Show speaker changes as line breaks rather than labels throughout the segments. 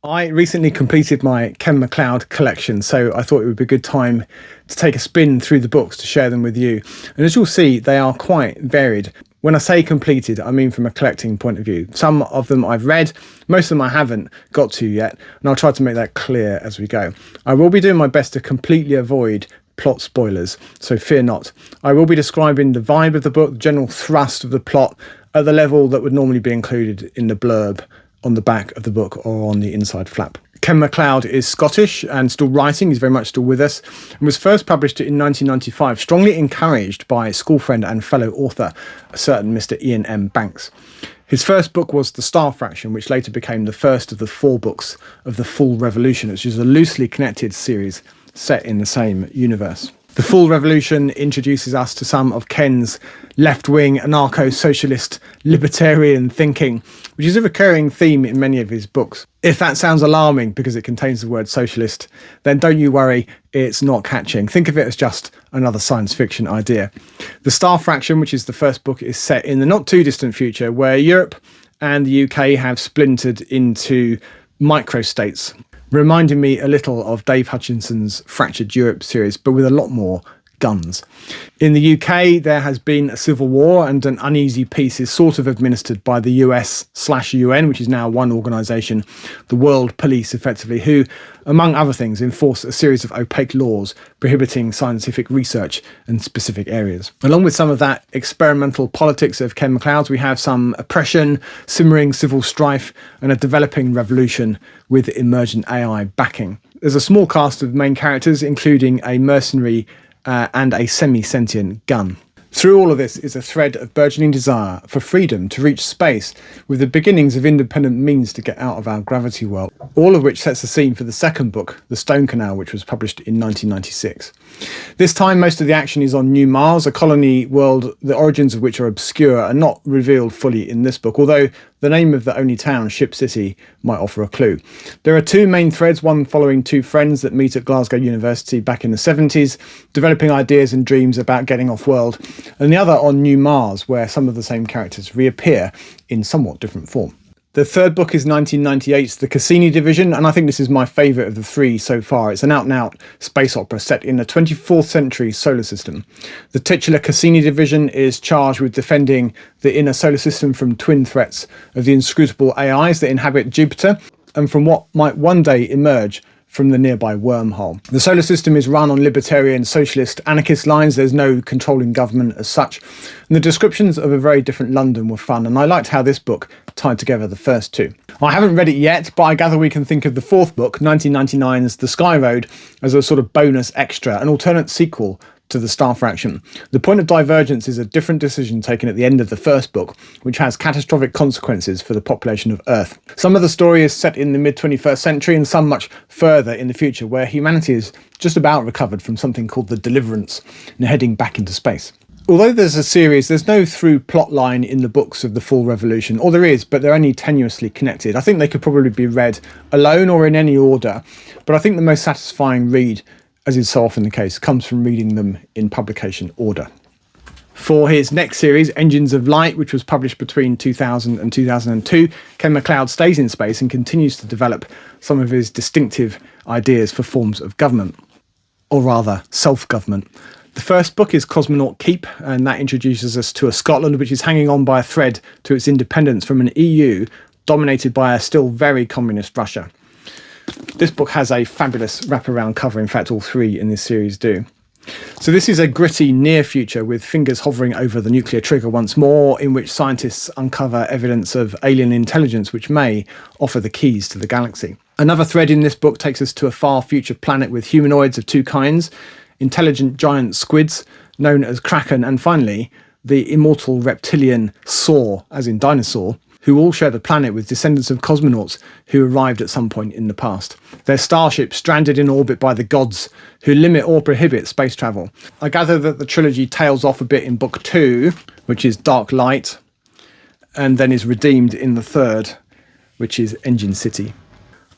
I recently completed my Ken MacLeod collection, so I thought it would be a good time to take a spin through the books to share them with you. And as you'll see, they are quite varied. When I say completed, I mean from a collecting point of view. Some of them I've read, most of them I haven't got to yet, and I'll try to make that clear as we go. I will be doing my best to completely avoid plot spoilers, so fear not. I will be describing the vibe of the book, the general thrust of the plot, at the level that would normally be included in the blurb on the back of the book or on the inside flap. Ken MacLeod is Scottish and still writing. He's very much still with us, and was first published in 1995, strongly encouraged by school friend and fellow author, a certain Mr. Ian M. Banks. His first book was The Star Fraction, which later became the first of the 4 books of The Full Revolution, which is a loosely connected series set in the same universe. The Full Revolution introduces us to some of Ken's left-wing, anarcho-socialist, libertarian thinking, which is a recurring theme in many of his books. If that sounds alarming because it contains the word socialist, then don't you worry, it's not catching. Think of it as just another science fiction idea. The Star Fraction, which is the first book, is set in the not too distant future where Europe and the UK have splintered into microstates, reminding me a little of Dave Hutchinson's Fractured Europe series, but with a lot more guns. In the UK, there has been a civil war, and an uneasy peace is sort of administered by the US/UN, which is now one organisation, the World Police effectively, who, among other things, enforce a series of opaque laws prohibiting scientific research in specific areas. Along with some of that experimental politics of Ken MacLeod's, we have some oppression, simmering civil strife, and a developing revolution with emergent AI backing. There's a small cast of main characters, including a mercenary and a semi-sentient gun. Through all of this is a thread of burgeoning desire for freedom to reach space, with the beginnings of independent means to get out of our gravity world, all of which sets the scene for the second book, The Stone Canal, which was published in 1996. This time, most of the action is on New Mars, a colony world the origins of which are obscure and not revealed fully in this book, although the name of the only town, Ship City, might offer a clue. There are 2 main threads, one following 2 friends that meet at Glasgow University back in the 70s, developing ideas and dreams about getting off-world, and the other on New Mars, where some of the same characters reappear in somewhat different form. The third book is 1998's The Cassini Division, and I think this is my favourite of the 3 so far. It's an out-and-out space opera set in the 24th century solar system. The titular Cassini Division is charged with defending the inner solar system from twin threats of the inscrutable AIs that inhabit Jupiter, and from what might one day emerge from the nearby wormhole. The solar system is run on libertarian, socialist, anarchist lines. There's no controlling government as such. And the descriptions of a very different London were fun, and I liked how this book tied together the first 2. I haven't read it yet, but I gather we can think of the 4th book, 1999's The Sky Road, as a sort of bonus extra, an alternate sequel to The Star Fraction. The point of divergence is a different decision taken at the end of the first book, which has catastrophic consequences for the population of Earth. Some of the story is set in the mid-21st century and some much further in the future, where humanity is just about recovered from something called the Deliverance and heading back into space. Although there's a series, there's no through plot line in the books of the Full Revolution, or there is, but they're only tenuously connected. I think they could probably be read alone or in any order, but I think the most satisfying read, as is so often the case, comes from reading them in publication order. For his next series, Engines of Light, which was published between 2000 and 2002, Ken MacLeod stays in space and continues to develop some of his distinctive ideas for forms of government, or rather, self-government. The first book is Cosmonaut Keep, and that introduces us to a Scotland which is hanging on by a thread to its independence from an EU dominated by a still very communist Russia. This book has a fabulous wraparound cover. In fact, all 3 in this series do. So this is a gritty near future with fingers hovering over the nuclear trigger once more, in which scientists uncover evidence of alien intelligence which may offer the keys to the galaxy. Another thread in this book takes us to a far future planet with humanoids of 2 kinds, intelligent giant squids known as Kraken, and finally the immortal reptilian Saw, as in dinosaur, who all share the planet with descendants of cosmonauts who arrived at some point in the past. Their starship stranded in orbit by the gods, who limit or prohibit space travel. I gather that the trilogy tails off a bit in book 2, which is Dark Light, and then is redeemed in the 3rd, which is Engine City.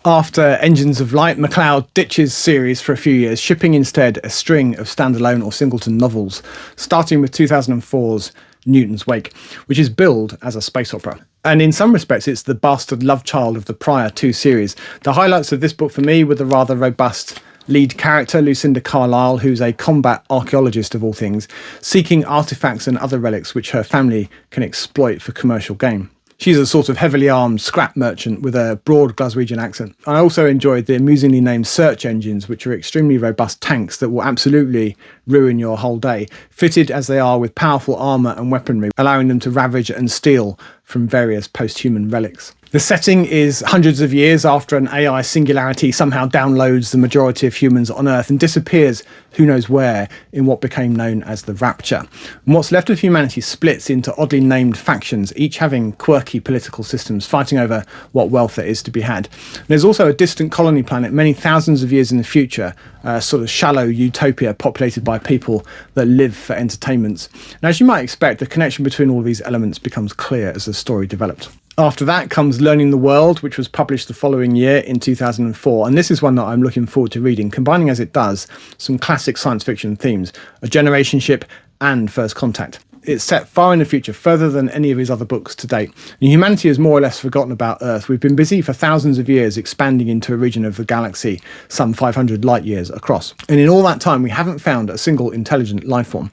After Engines of Light, MacLeod ditches series for a few years, shipping instead a string of standalone or singleton novels, starting with 2004's Newton's Wake, which is billed as a space opera. And in some respects, it's the bastard love child of the prior two series. The highlights of this book for me were the rather robust lead character, Lucinda Carlyle, who's a combat archaeologist of all things, seeking artifacts and other relics which her family can exploit for commercial gain. She's a sort of heavily armed scrap merchant with a broad Glaswegian accent. I also enjoyed the amusingly named search engines, which are extremely robust tanks that will absolutely ruin your whole day, fitted as they are with powerful armour and weaponry, allowing them to ravage and steal from various post-human relics. The setting is hundreds of years after an AI singularity somehow downloads the majority of humans on Earth and disappears who knows where in what became known as the Rapture. And what's left of humanity splits into oddly named factions, each having quirky political systems fighting over what wealth there is to be had. And there's also a distant colony planet many thousands of years in the future, a sort of shallow utopia populated by people that live for entertainments. And as you might expect, the connection between all these elements becomes clear as the story developed. After that comes Learning the World, which was published the following year in 2004. And this is one that I'm looking forward to reading, combining as it does some classic science fiction themes, a generation ship and first contact. It's set far in the future, further than any of his other books to date. And humanity has more or less forgotten about Earth. We've been busy for thousands of years expanding into a region of the galaxy some 500 light years across. And in all that time, we haven't found a single intelligent life form.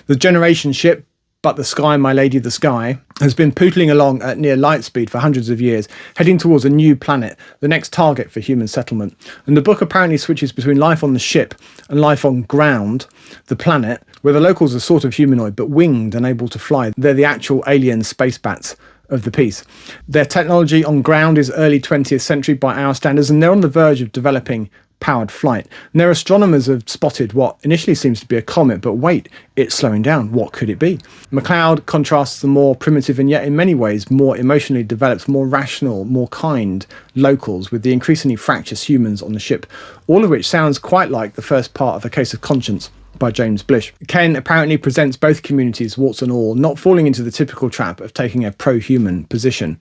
The generation ship, But the Sky, My Lady the Sky, has been pootling along at near light speed for hundreds of years, heading towards a new planet, the next target for human settlement. And the book apparently switches between life on the ship and life on ground, the planet, where the locals are sort of humanoid but winged and able to fly. They're the actual alien space bats of the piece. Their technology on ground is early 20th century by our standards, and they're on the verge of developing powered flight. And their astronomers have spotted what initially seems to be a comet, but wait, it's slowing down. What could it be? MacLeod contrasts the more primitive and yet in many ways more emotionally developed, more rational, more kind locals with the increasingly fractious humans on the ship, all of which sounds quite like the first part of A Case of Conscience by James Blish. Ken apparently presents both communities, warts and all, not falling into the typical trap of taking a pro-human position.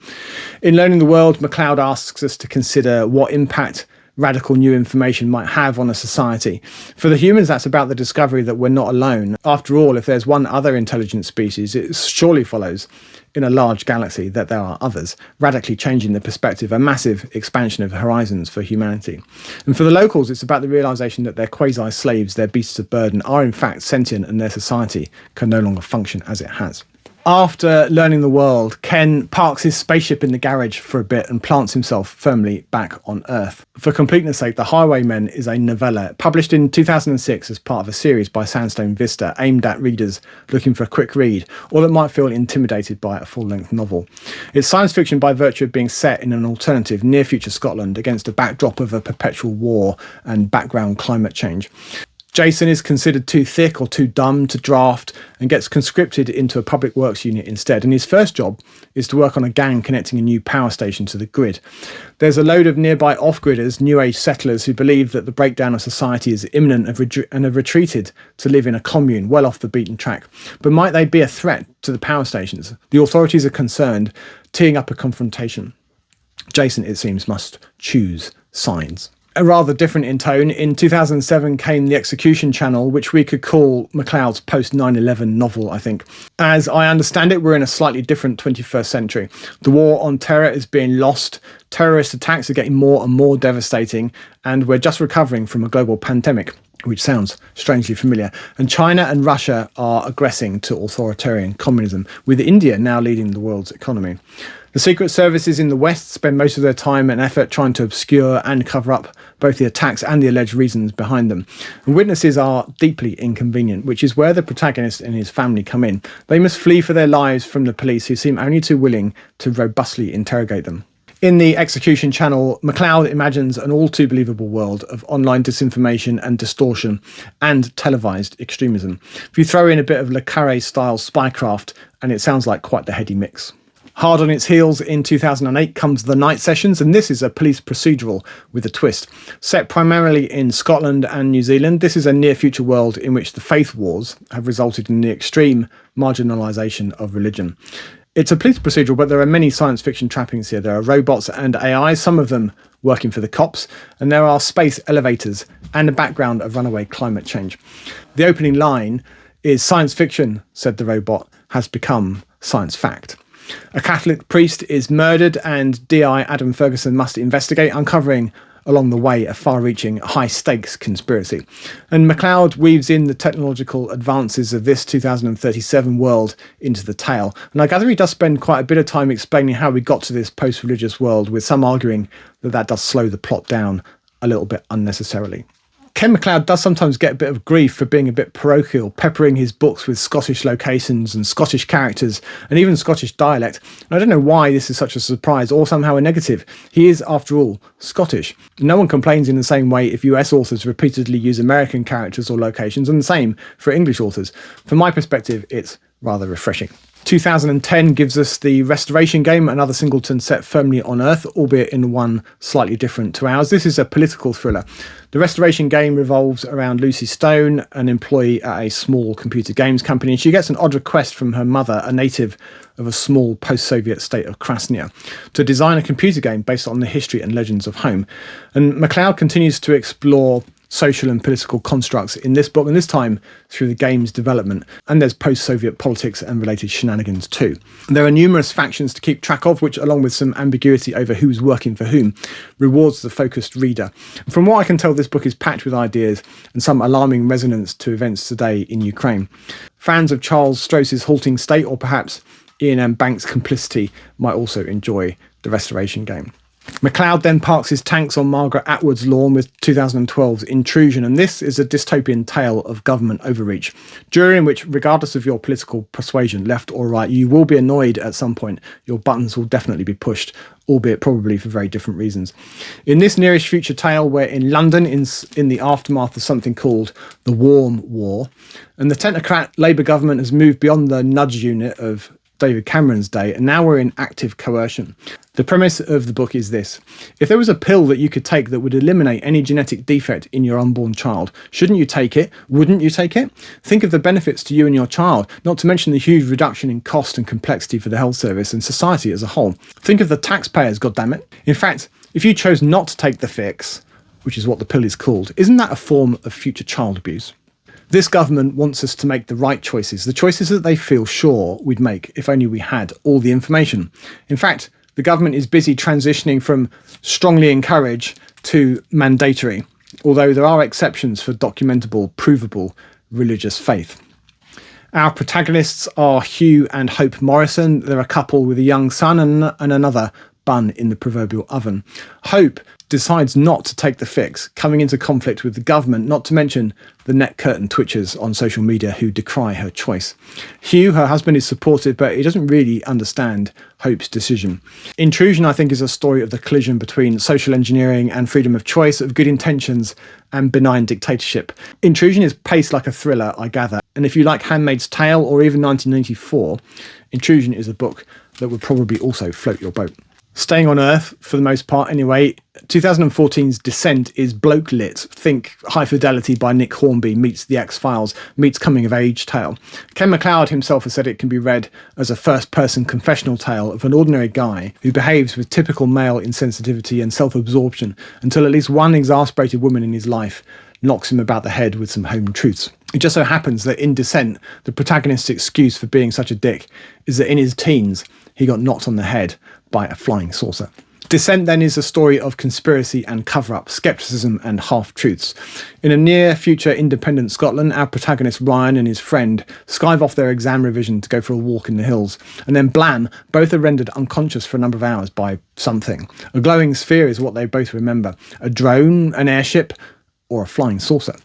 In Learning the World, MacLeod asks us to consider what impact radical new information might have on a society. For the humans, that's about the discovery that we're not alone. After all, if there's one other intelligent species, it surely follows in a large galaxy that there are others, radically changing the perspective, a massive expansion of horizons for humanity. And for the locals, it's about the realisation that their quasi-slaves, their beasts of burden, are in fact sentient and their society can no longer function as it has. After Learning the World, Ken parks his spaceship in the garage for a bit and plants himself firmly back on Earth. For completeness sake, The Highwaymen is a novella published in 2006 as part of a series by Sandstone Vista aimed at readers looking for a quick read or that might feel intimidated by a full-length novel. It's science fiction by virtue of being set in an alternative near-future Scotland against a backdrop of a perpetual war and background climate change. Jason is considered too thick or too dumb to draft and gets conscripted into a public works unit instead. And his first job is to work on a gang connecting a new power station to the grid. There's a load of nearby off-gridders, New Age settlers who believe that the breakdown of society is imminent and have retreated to live in a commune well off the beaten track. But might they be a threat to the power stations? The authorities are concerned, teeing up a confrontation. Jason, it seems, must choose sides. A rather different in tone, in 2007 came The Execution Channel, which we could call MacLeod's post-9/11 novel, I think. As I understand it, we're in a slightly different 21st century. The war on terror is being lost, terrorist attacks are getting more and more devastating, and we're just recovering from a global pandemic, which sounds strangely familiar. And China and Russia are aggressing to authoritarian communism, with India now leading the world's economy. The secret services in the West spend most of their time and effort trying to obscure and cover up both the attacks and the alleged reasons behind them. And witnesses are deeply inconvenient, which is where the protagonist and his family come in. They must flee for their lives from the police, who seem only too willing to robustly interrogate them. In The Execution Channel, MacLeod imagines an all-too-believable world of online disinformation and distortion and televised extremism. If you throw in a bit of Le Carré-style spycraft, and it sounds like quite the heady mix. Hard on its heels in 2008 comes The Night Sessions, and this is a police procedural with a twist. Set primarily in Scotland and New Zealand, this is a near-future world in which the faith wars have resulted in the extreme marginalisation of religion. It's a police procedural, but there are many science fiction trappings here. There are robots and AI, some of them working for the cops, and there are space elevators and a background of runaway climate change. The opening line is, "Science fiction," said the robot, "has become science fact." A Catholic priest is murdered and DI Adam Ferguson must investigate, uncovering along the way a far-reaching, high-stakes conspiracy. And MacLeod weaves in the technological advances of this 2037 world into the tale. And I gather he does spend quite a bit of time explaining how we got to this post-religious world, with some arguing that that does slow the plot down a little bit unnecessarily. Ken MacLeod does sometimes get a bit of grief for being a bit parochial, peppering his books with Scottish locations and Scottish characters and even Scottish dialect. And I don't know why this is such a surprise or somehow a negative. He is, after all, Scottish. No one complains in the same way if US authors repeatedly use American characters or locations, and the same for English authors. From my perspective, it's rather refreshing. 2010 gives us the Restoration Game, another singleton set firmly on Earth, albeit in one slightly different to ours. This is a political thriller. The Restoration Game revolves around Lucy Stone, an employee at a small computer games company, and she gets an odd request from her mother, a native of a small post-Soviet state of Krasnia, to design a computer game based on the history and legends of home. And MacLeod continues to explore social and political constructs in this book, and this time through the game's development. And there's post-Soviet politics and related shenanigans too. There are numerous factions to keep track of, which, along with some ambiguity over who's working for whom, rewards the focused reader. From what I can tell, this book is packed with ideas and some alarming resonance to events today in Ukraine. Fans of Charles Stross's halting state, or perhaps Ian M. Banks' complicity, might also enjoy the Restoration Game. MacLeod then parks his tanks on Margaret Atwood's lawn with 2012's Intrusion, and this is a dystopian tale of government overreach, during which, regardless of your political persuasion, left or right, you will be annoyed at some point. Your buttons will definitely be pushed, albeit probably for very different reasons. In this nearish future tale, we're in London in the aftermath of something called the Warm War, and the technocrat Labour government has moved beyond the nudge unit of David Cameron's day, and now we're in active coercion. The premise of the book is this: if there was a pill that you could take that would eliminate any genetic defect in your unborn child, shouldn't you take it? Wouldn't you take it? Think of the benefits to you and your child, not to mention the huge reduction in cost and complexity for the health service and society as a whole. Think of the taxpayers, goddammit. In fact, if you chose not to take the fix, which is what the pill is called, isn't that a form of future child abuse? This government wants us to make the right choices, the choices that they feel sure we'd make if only we had all the information. In fact, the government is busy transitioning from strongly encourage to mandatory, although there are exceptions for documentable, provable religious faith. Our protagonists are Hugh and Hope Morrison. They're a couple with a young son and another bun in the proverbial oven. Hope decides not to take the fix, coming into conflict with the government, not to mention the net curtain twitchers on social media who decry her choice. Hugh, her husband, is supportive, but he doesn't really understand Hope's decision. Intrusion, I think, is a story of the collision between social engineering and freedom of choice, of good intentions and benign dictatorship. Intrusion is paced like a thriller, I gather, and if you like Handmaid's Tale or even 1984, Intrusion is a book that would probably also float your boat. Staying on Earth, for the most part anyway, 2014's Descent is bloke lit. Think High Fidelity by Nick Hornby meets The X-Files, meets coming of age tale. Ken MacLeod himself has said it can be read as a first-person confessional tale of an ordinary guy who behaves with typical male insensitivity and self-absorption until at least one exasperated woman in his life knocks him about the head with some home truths. It just so happens that in Descent, the protagonist's excuse for being such a dick is that in his teens, he got knocked on the head by a flying saucer. Descent then is a story of conspiracy and cover-up, scepticism and half-truths. In a near-future independent Scotland, our protagonist Ryan and his friend skive off their exam revision to go for a walk in the hills, and then blam, both are rendered unconscious for a number of hours by something. A glowing sphere is what they both remember. A drone, an airship, or a flying saucer.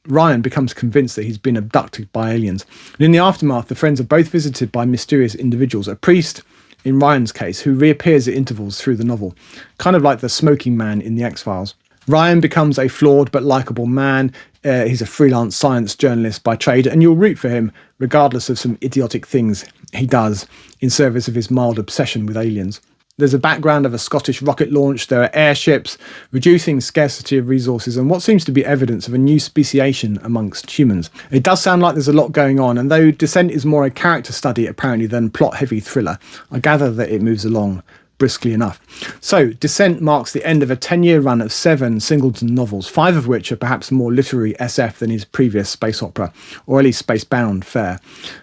Ryan becomes convinced that he's been abducted by aliens. And in the aftermath, the friends are both visited by mysterious individuals. A priest, in Ryan's case, who reappears at intervals through the novel, kind of like the smoking man in The X-Files. Ryan becomes a flawed but likeable man. He's a freelance science journalist by trade, and you'll root for him regardless of some idiotic things he does in service of his mild obsession with aliens. There's a background of a Scottish rocket launch, there are airships, reducing scarcity of resources, and what seems to be evidence of a new speciation amongst humans. It does sound like there's a lot going on, and though Descent is more a character study apparently than plot-heavy thriller, I gather that it moves along briskly enough. So, Descent marks the end of a 10-year run of 7 singleton novels, 5 of which are perhaps more literary SF than his previous space opera, or at least space-bound fare.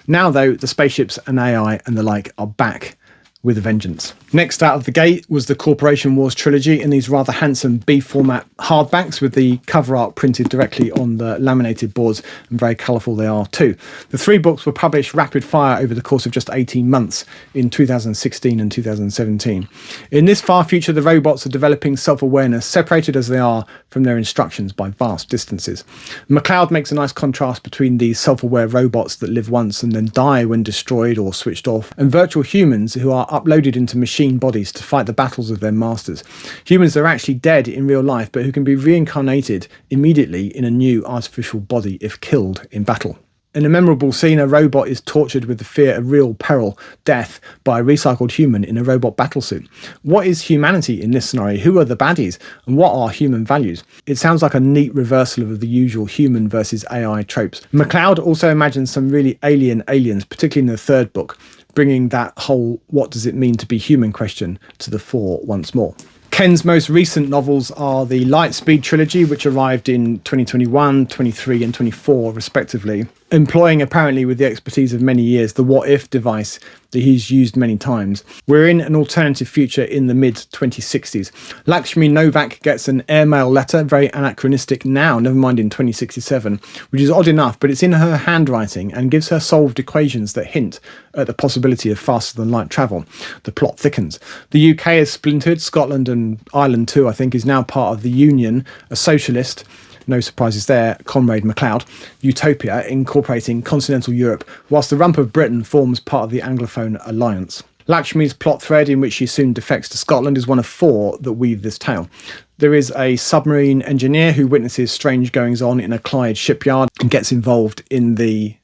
Now, though, the spaceships and AI and the like are back, with a vengeance. Next out of the gate was the Corporation Wars trilogy in these rather handsome B format hardbacks with the cover art printed directly on the laminated boards, and very colourful they are too. The 3 books were published rapid fire over the course of just 18 months in 2016 and 2017. In this far future, the robots are developing self-awareness, separated as they are from their instructions by vast distances. MacLeod makes a nice contrast between these self-aware robots that live once and then die when destroyed or switched off, and virtual humans who are uploaded into machine bodies to fight the battles of their masters. Humans that are actually dead in real life but who can be reincarnated immediately in a new artificial body if killed in battle. In a memorable scene, a robot is tortured with the fear of real peril, death, by a recycled human in a robot battlesuit. What is humanity in this scenario? Who are the baddies? And what are human values? It sounds like a neat reversal of the usual human versus AI tropes. MacLeod also imagines some really alien aliens, particularly in the 3rd book, bringing that whole what does it mean to be human question to the fore once more. Ken's most recent novels are the Lightspeed Trilogy, which arrived in 2021, 23 and 24 respectively, employing apparently with the expertise of many years the what if device that he's used many times. We're in an alternative future in the mid-2060s. Lakshmi Novak gets an airmail letter, very anachronistic now, never mind in 2067, which is odd enough, but it's in her handwriting and gives her solved equations that hint at the possibility of faster than light travel. The plot thickens. The UK is splintered. Scotland and Ireland too, I think, is now part of the Union, a socialist, no surprises there, Comrade MacLeod, utopia incorporating continental Europe, whilst the rump of Britain forms part of the Anglophone alliance. Lakshmi's plot thread, in which she soon defects to Scotland, is one of 4 that weave this tale. There is a submarine engineer who witnesses strange goings-on in a Clyde shipyard and gets involved in the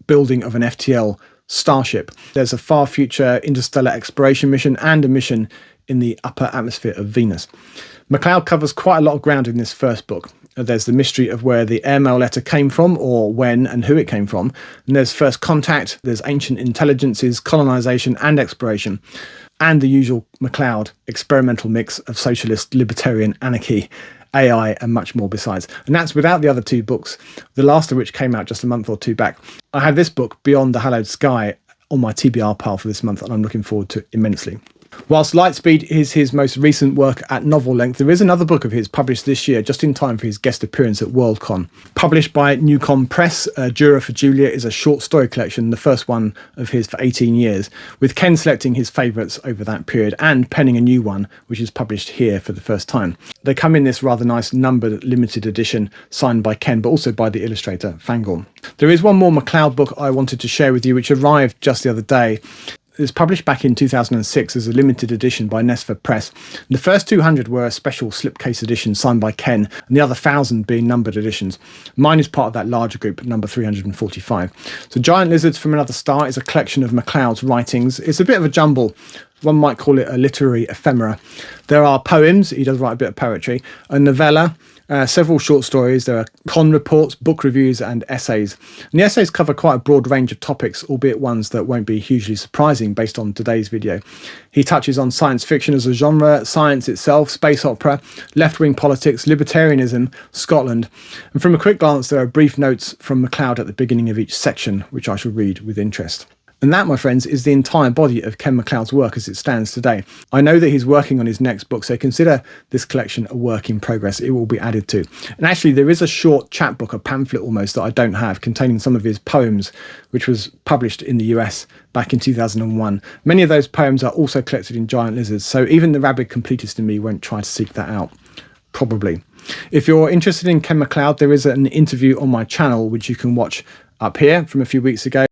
building of an FTL starship. There's a far future interstellar exploration mission and a mission in the upper atmosphere of Venus. MacLeod covers quite a lot of ground in this 1st book. There's the mystery of where the airmail letter came from, or when and who it came from. And there's first contact, there's ancient intelligences, colonisation and exploration, and the usual MacLeod experimental mix of socialist, libertarian, anarchy, AI and much more besides. And that's without the other 2 books, the last of which came out just a month or 2 back. I have this book, Beyond the Hallowed Sky, on my TBR pile for this month, and I'm looking forward to it immensely. Whilst Lightspeed is his most recent work at novel length, there is another book of his published this year, just in time for his guest appearance at Worldcon. Published by Newcom Press, Juror for Julia is a short story collection, the first one of his for 18 years, with Ken selecting his favourites over that period and penning a new one, which is published here for the first time. They come in this rather nice numbered limited edition signed by Ken, but also by the illustrator Fangorn. There is one more MacLeod book I wanted to share with you, which arrived just the other day. It was published back in 2006 as a limited edition by Nesfa Press. The first 200 were a special slipcase edition signed by Ken, and the other 1,000 being numbered editions. Mine is part of that larger group, number 345. So Giant Lizards from Another Star is a collection of MacLeod's writings. It's a bit of a jumble. One might call it a literary ephemera. There are poems, he does write a bit of poetry, a novella, several short stories, there are con reports, book reviews and essays. And the essays cover quite a broad range of topics, albeit ones that won't be hugely surprising based on today's video. He touches on science fiction as a genre, science itself, space opera, left-wing politics, libertarianism, Scotland. And from a quick glance, there are brief notes from MacLeod at the beginning of each section, which I shall read with interest. And that, my friends, is the entire body of Ken MacLeod's work as it stands today. I know that he's working on his next book, so consider this collection a work in progress. It will be added to. And actually, there is a short chapbook, a pamphlet almost, that I don't have, containing some of his poems, which was published in the US back in 2001. Many of those poems are also collected in Giant Lizards, so even the rabid completist in me won't try to seek that out. Probably. If you're interested in Ken MacLeod, there is an interview on my channel, which you can watch up here from a few weeks ago.